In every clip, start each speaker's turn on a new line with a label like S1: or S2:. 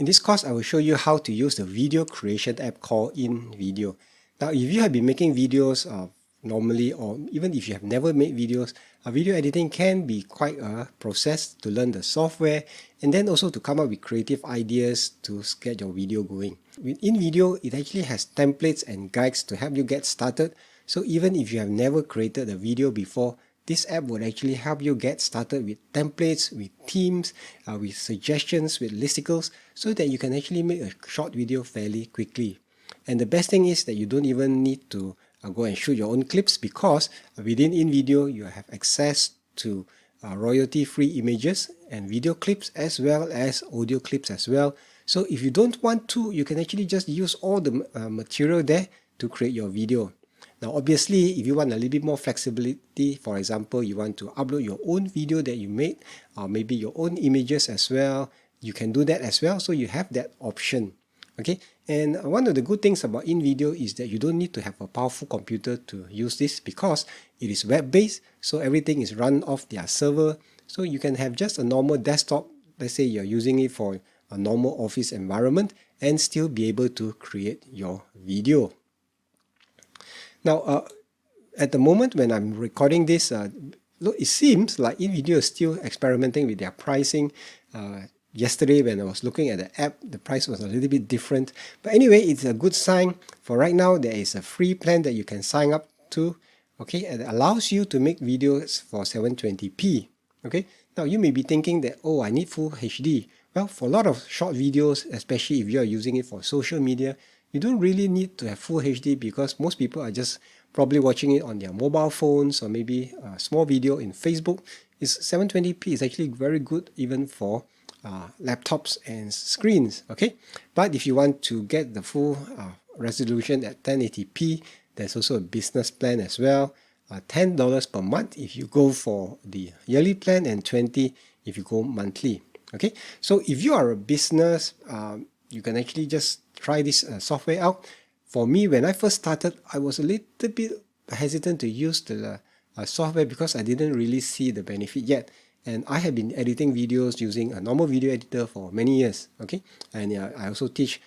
S1: In this course, I will show you how to use the video creation app called InVideo. Now, if you have been making videos normally, or even if you have never made videos, video editing can be quite a process to learn the software and then also to come up with creative ideas to get your video going. With InVideo, it actually has templates and guides to help you get started. So even if you have never created a video before, this app would actually help you get started with templates, with themes, with suggestions, with listicles, so that you can actually make a short video fairly quickly. And the best thing is that you don't even need to go and shoot your own clips, because within InVideo you have access to royalty-free images and video clips as well as audio clips as well. So if you don't want to, you can actually just use all the material there to create your video. Now obviously, if you want a little bit more flexibility, for example, you want to upload your own video that you made, or maybe your own images as well, you can do that as well, so you have that option. Okay, and one of the good things about InVideo is that you don't need to have a powerful computer to use this, because it is web-based, so everything is run off their server. So you can have just a normal desktop, let's say you're using it for a normal office environment, and still be able to create your video. Now, at the moment when I'm recording this, look, it seems like InVideo is still experimenting with their pricing. Yesterday when I was looking at the app, the price was a little bit different. But anyway, it's a good sign. For right now, there is a free plan that you can sign up to. Okay, and it allows you to make videos for 720p. Okay, now you may be thinking that, oh, I need full HD. Well, for a lot of short videos, especially if you are using it for social media, you don't really need to have full HD, because most people are just probably watching it on their mobile phones, or maybe a small video in Facebook. 720p is actually very good even for laptops and screens. Okay, but if you want to get the full resolution at 1080p, there's also a business plan as well. $10 per month if you go for the yearly plan, and $20 if you go monthly. Okay, so if you are a business, you can actually just try this software out. For me, when I first started, I was a little bit hesitant to use the software, because I didn't really see the benefit yet. And I have been editing videos using a normal video editor for many years. Okay, and I also teach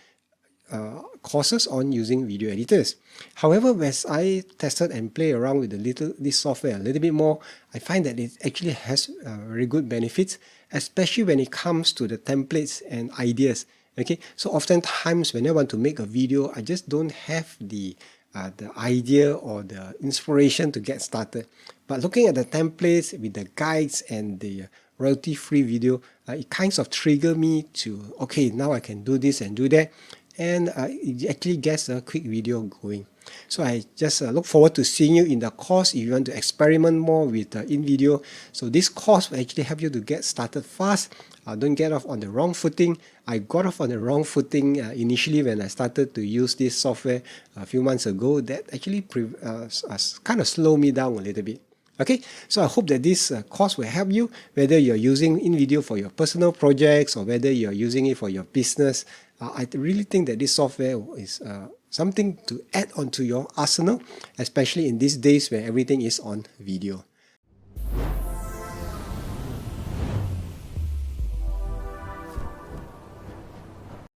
S1: courses on using video editors. However, as I tested and play around with this software a little bit more, I find that it actually has very good benefits, especially when it comes to the templates and ideas. Okay, so oftentimes when I want to make a video, I just don't have the idea or the inspiration to get started. But looking at the templates with the guides and the royalty-free video, it kind of triggered me to, okay, now I can do this and do that, and it actually gets a quick video going. So I just look forward to seeing you in the course if you want to experiment more with InVideo. So this course will actually help you to get started fast. Don't get off on the wrong footing. I got off on the wrong footing initially when I started to use this software a few months ago. That actually kind of slowed me down a little bit. Okay, so I hope that this course will help you, whether you're using InVideo for your personal projects or whether you're using it for your business. I really think that this software is something to add onto your arsenal, especially in these days where everything is on video.